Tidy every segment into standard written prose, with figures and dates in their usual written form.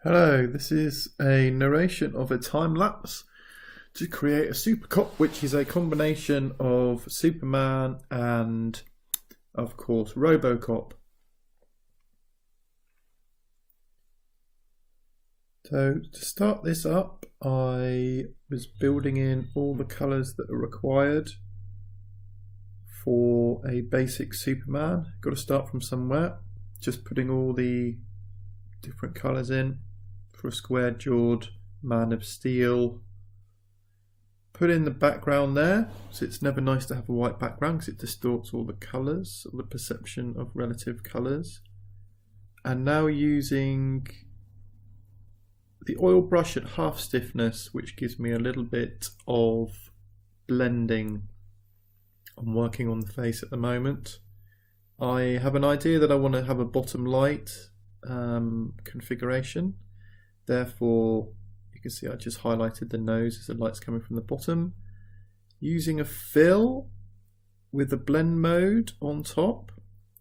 Hello, this is a narration of a time lapse to create a Supercop, which is a combination of Superman and, of course, Robocop. So to start this up, I was building in all the colours that are required for a basic Superman. Got to start from somewhere. Just putting all the different colours in for a square-jawed man of steel. Put in the background there, so it's never nice to have a white background because it distorts all the colours, or the perception of relative colours. And now using the oil brush at half stiffness, which gives me a little bit of blending. I'm working on the face at the moment. I have an idea that I want to have a bottom light configuration. Therefore, you can see I just highlighted the nose as the light's coming from the bottom. Using a fill with the blend mode on top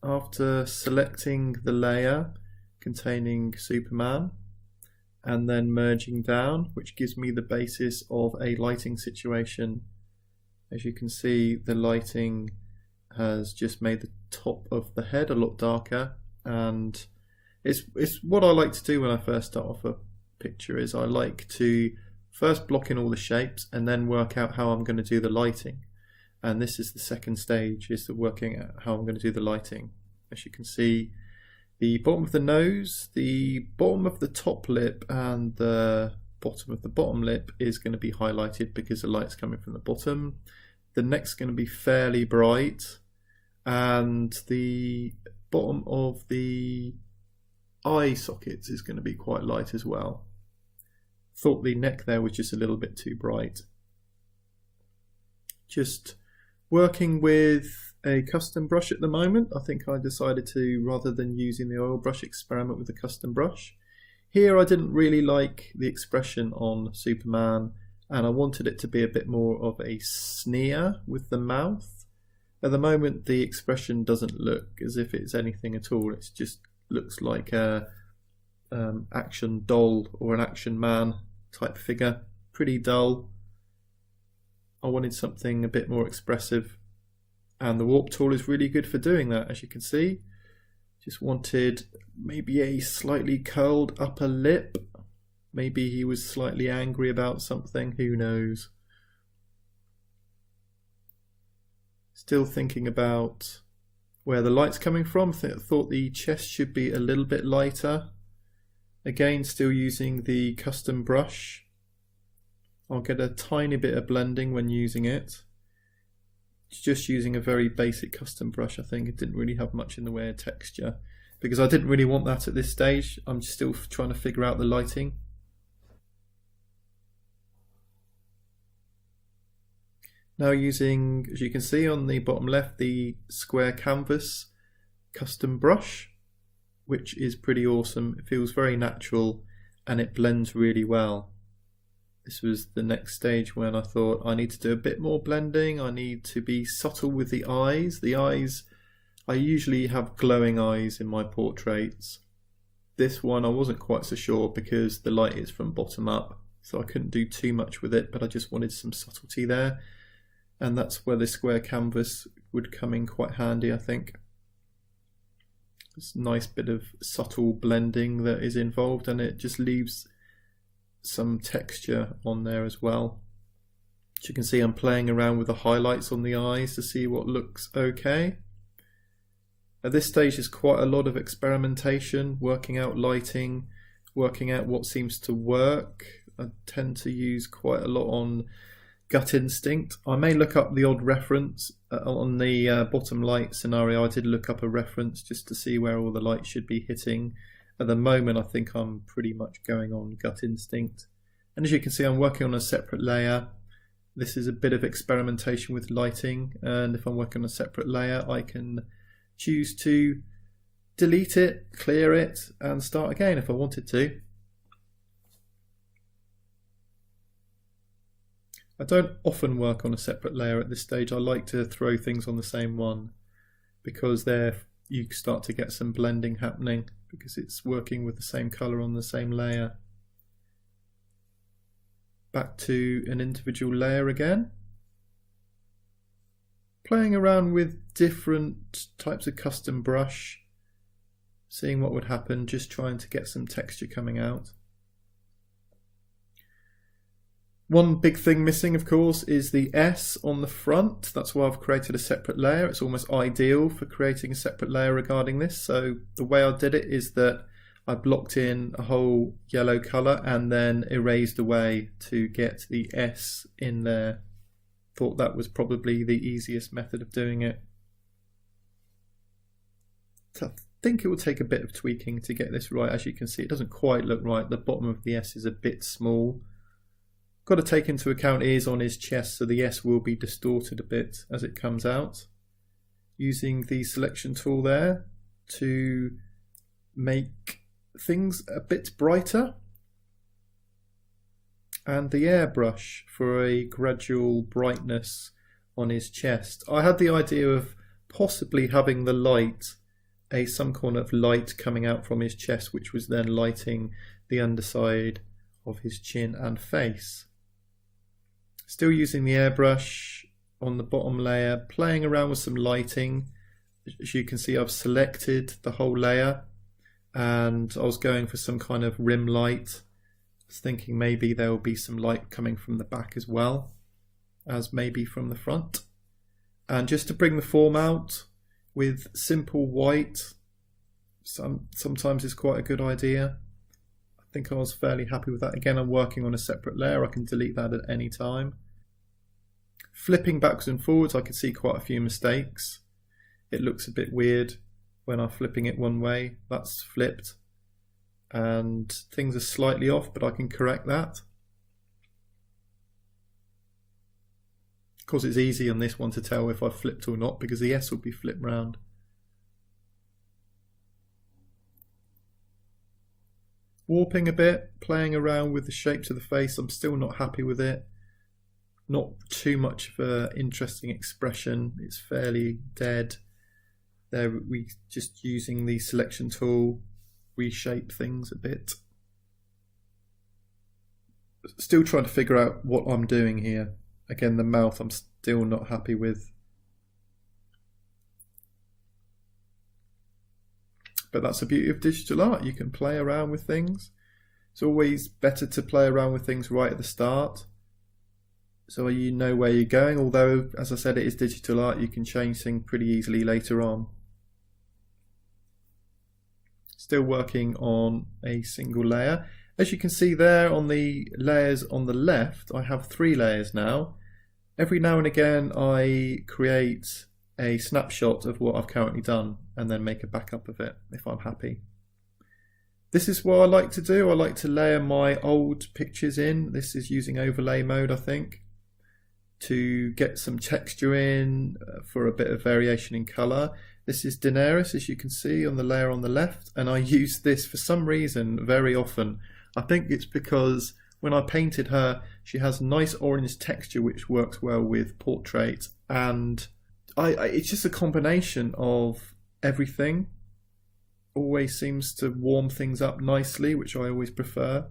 after selecting the layer containing Superman and then merging down, which gives me the basis of a lighting situation. As you can see, the lighting has just made the top of the head a lot darker, and it's what I like to do when I first start off a picture. Is I like to first block in all the shapes and then work out how I'm going to do the lighting, and this is the second stage, is the working out how I'm going to do the lighting. As you can see, the bottom of the nose, the bottom of the top lip and the bottom of the bottom lip is going to be highlighted because the light's coming from the bottom. The neck's going to be fairly bright, and the bottom of the eye sockets is going to be quite light as well. Thought the neck there was just a little bit too bright. Just working with a custom brush at the moment. I think I decided to, rather than using the oil brush, experiment with a custom brush. Here I didn't really like the expression on Superman, and I wanted it to be a bit more of a sneer with the mouth. At the moment the expression doesn't look as if it's anything at all. It just looks like a action doll or an action man type figure. Pretty dull. I wanted something a bit more expressive, and the warp tool is really good for doing that, as you can see. Just wanted maybe a slightly curled upper lip. Maybe he was slightly angry about something, who knows. Still thinking about where the light's coming from. Thought the chest should be a little bit lighter. Again, still using the custom brush. I'll get a tiny bit of blending when using it. Just using a very basic custom brush. I think it didn't really have much in the way of texture, because I didn't really want that at this stage. I'm still trying to figure out the lighting. Now using, as you can see on the bottom left, the square canvas custom brush, which is pretty awesome. It feels very natural and it blends really well. This was the next stage when I thought I need to do a bit more blending. I need to be subtle with the eyes. The eyes, I usually have glowing eyes in my portraits. This one I wasn't quite so sure because the light is from bottom up, so I couldn't do too much with it, but I just wanted some subtlety there. And that's where the square canvas would come in quite handy, I think. It's a nice bit of subtle blending that is involved, and it just leaves some texture on there as well. As you can see, I'm playing around with the highlights on the eyes to see what looks okay. At this stage there's quite a lot of experimentation, working out lighting, working out what seems to work. I tend to use quite a lot on gut instinct. I may look up the odd reference on the bottom light scenario. I did look up a reference just to see where all the light should be hitting. At the moment I think I'm pretty much going on gut instinct, and as you can see I'm working on a separate layer. This is a bit of experimentation with lighting, and if I'm working on a separate layer I can choose to delete it, clear it and start again if I wanted to. I don't often work on a separate layer at this stage. I like to throw things on the same one because they're you start to get some blending happening because it's working with the same colour on the same layer. Back to an individual layer again. Playing around with different types of custom brush, seeing what would happen, just trying to get some texture coming out. One big thing missing, of course, is the S on the front. That's why I've created a separate layer. It's almost ideal for creating a separate layer regarding this. So the way I did it is that I blocked in a whole yellow colour and then erased away to get the S in there. Thought that was probably the easiest method of doing it. So I think it will take a bit of tweaking to get this right. As you can see, it doesn't quite look right. The bottom of the S is a bit small. Got to take into account ears on his chest, so the S will be distorted a bit as it comes out. Using the selection tool there to make things a bit brighter, and the airbrush for a gradual brightness on his chest. I had the idea of possibly having the light, some kind of light coming out from his chest, which was then lighting the underside of his chin and face. Still using the airbrush on the bottom layer, playing around with some lighting. As you can see, I've selected the whole layer and I was going for some kind of rim light. I was thinking maybe there will be some light coming from the back as well as maybe from the front. And just to bring the form out with simple white, sometimes is quite a good idea. I think I was fairly happy with that. Again, I'm working on a separate layer. I can delete that at any time. Flipping backwards and forwards, I can see quite a few mistakes. It looks a bit weird when I'm flipping it one way. That's flipped. And things are slightly off, but I can correct that. Of course, it's easy on this one to tell if I've flipped or not because the S will be flipped round. Warping a bit, playing around with the shapes of the face. I'm still not happy with it. Not too much of an interesting expression. It's fairly dead. There, we just using the selection tool, reshape things a bit. Still trying to figure out what I'm doing here. Again, the mouth I'm still not happy with. But that's the beauty of digital art. You can play around with things. It's always better to play around with things right at the start, so you know where you're going. Although, as I said, it is digital art, you can change things pretty easily later on. Still working on a single layer. As you can see there on the layers on the left, I have 3 layers now. Every now and again I create a snapshot of what I've currently done and then make a backup of it if I'm happy. This is what I like to do. I like to layer my old pictures in. This is using overlay mode, I think, to get some texture in for a bit of variation in colour. This is Daenerys, as you can see on the layer on the left, and I use this for some reason very often. I think it's because when I painted her, she has nice orange texture which works well with portrait, and it's just a combination of everything. Always seems to warm things up nicely, which I always prefer,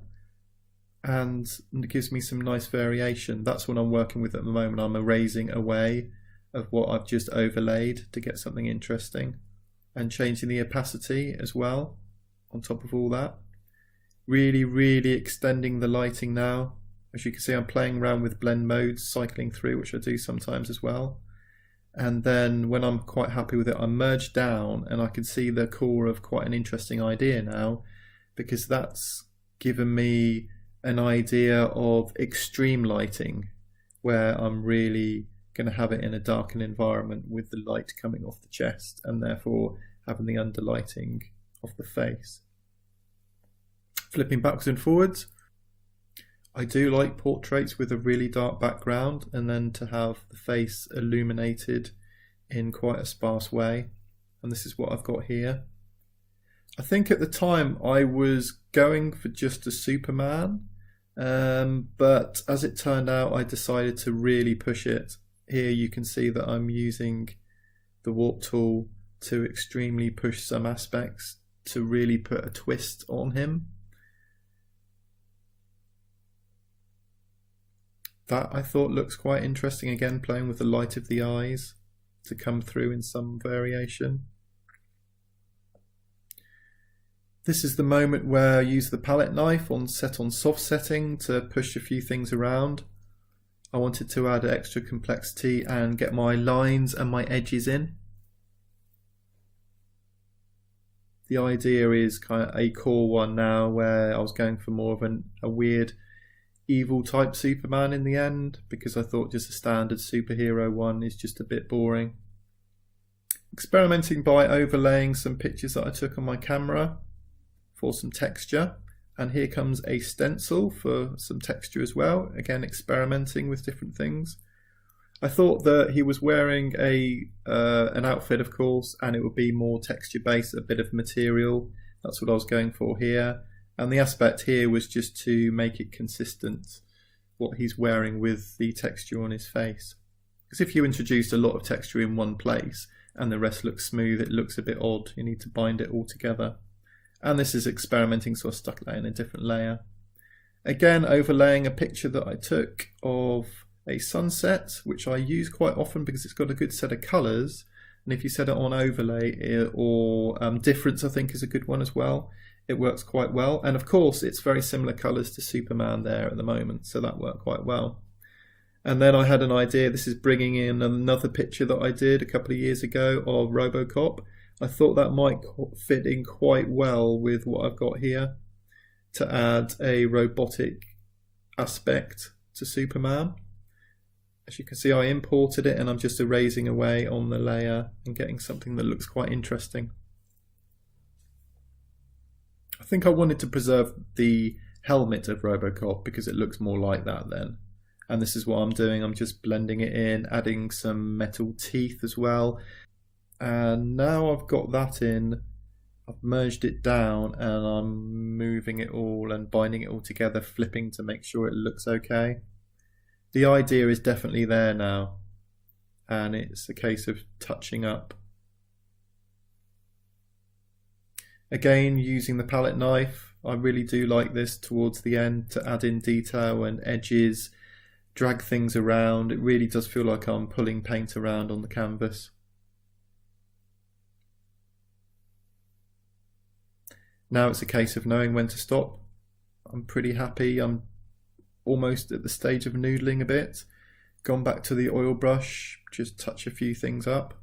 and it gives me some nice variation. That's what I'm working with at the moment. I'm erasing away of what I've just overlaid to get something interesting, and changing the opacity as well on top of all that. Really extending the lighting now. As you can see, I'm playing around with blend modes, cycling through, which I do sometimes as well. And then when I'm quite happy with it, I merge down and I can see the core of quite an interesting idea now, because that's given me an idea of extreme lighting where I'm really going to have it in a darkened environment with the light coming off the chest and therefore having the underlighting of the face. Flipping backwards and forwards, I do like portraits with a really dark background and then to have the face illuminated in quite a sparse way, and this is what I've got here. I think at the time I was going for just a Superman, but as it turned out I decided to really push it. Here you can see that I'm using the warp tool to extremely push some aspects to really put a twist on him. That I thought looks quite interesting, again playing with the light of the eyes to come through in some variation. This is the moment where I use the palette knife set on soft setting to push a few things around. I wanted to add extra complexity and get my lines and my edges in. The idea is kind of a core one now, where I was going for more of a weird evil type Superman in the end, because I thought just a standard superhero one is just a bit boring. Experimenting by overlaying some pictures that I took on my camera for some texture, and here comes a stencil for some texture as well, again experimenting with different things. I thought that he was wearing an outfit, of course, and it would be more texture based, a bit of material. That's what I was going for here. And the aspect here was just to make it consistent, what he's wearing with the texture on his face. Because if you introduced a lot of texture in one place and the rest looks smooth, it looks a bit odd. You need to bind it all together. And this is experimenting, so I stuck that in a different layer. Again, overlaying a picture that I took of a sunset, which I use quite often because it's got a good set of colours. And if you set it on overlay or difference, I think is a good one as well. It works quite well. And of course, it's very similar colours to Superman there at the moment, so that worked quite well. And then I had an idea. This is bringing in another picture that I did a couple of years ago of RoboCop. I thought that might fit in quite well with what I've got here to add a robotic aspect to Superman. As you can see, I imported it and I'm just erasing away on the layer and getting something that looks quite interesting. I think I wanted to preserve the helmet of RoboCop because it looks more like that then. And this is what I'm doing. I'm just blending it in, adding some metal teeth as well. And now I've got that in, I've merged it down and I'm moving it all and binding it all together, flipping to make sure it looks okay. The idea is definitely there now, and it's a case of touching up. Again, using the palette knife, I really do like this towards the end to add in detail and edges, drag things around. It really does feel like I'm pulling paint around on the canvas. Now it's a case of knowing when to stop. I'm pretty happy. I'm almost at the stage of noodling a bit. Gone back to the oil brush, just touch a few things up.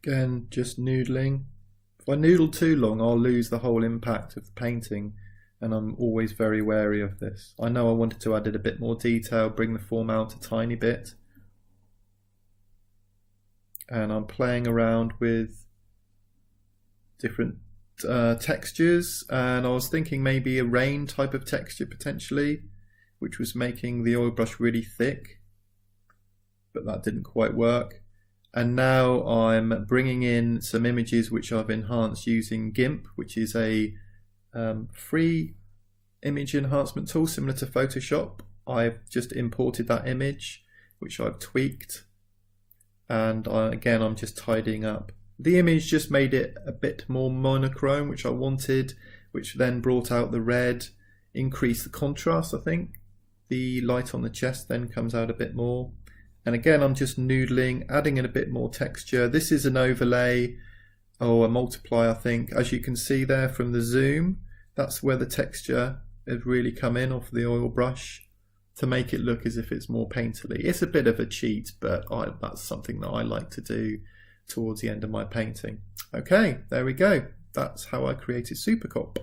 Again, just noodling. If I noodle too long, I'll lose the whole impact of the painting, and I'm always very wary of this. I know I wanted to add it a bit more detail, bring the form out a tiny bit. And I'm playing around with different textures, and I was thinking maybe a rain type of texture potentially, which was making the oil brush really thick, but that didn't quite work. And now I'm bringing in some images which I've enhanced using GIMP, which is a free image enhancement tool similar to Photoshop. I've just imported that image, which I've tweaked. And again, I'm just tidying up. The image just made it a bit more monochrome, which I wanted, which then brought out the red, increased the contrast, I think. The light on the chest then comes out a bit more. And again, I'm just noodling, adding in a bit more texture. This is an overlay or a multiply, I think. As you can see there from the zoom, that's where the texture has really come in off the oil brush, to make it look as if it's more painterly. It's a bit of a cheat, but that's something that I like to do towards the end of my painting. Okay, there we go. That's how I created Supercop.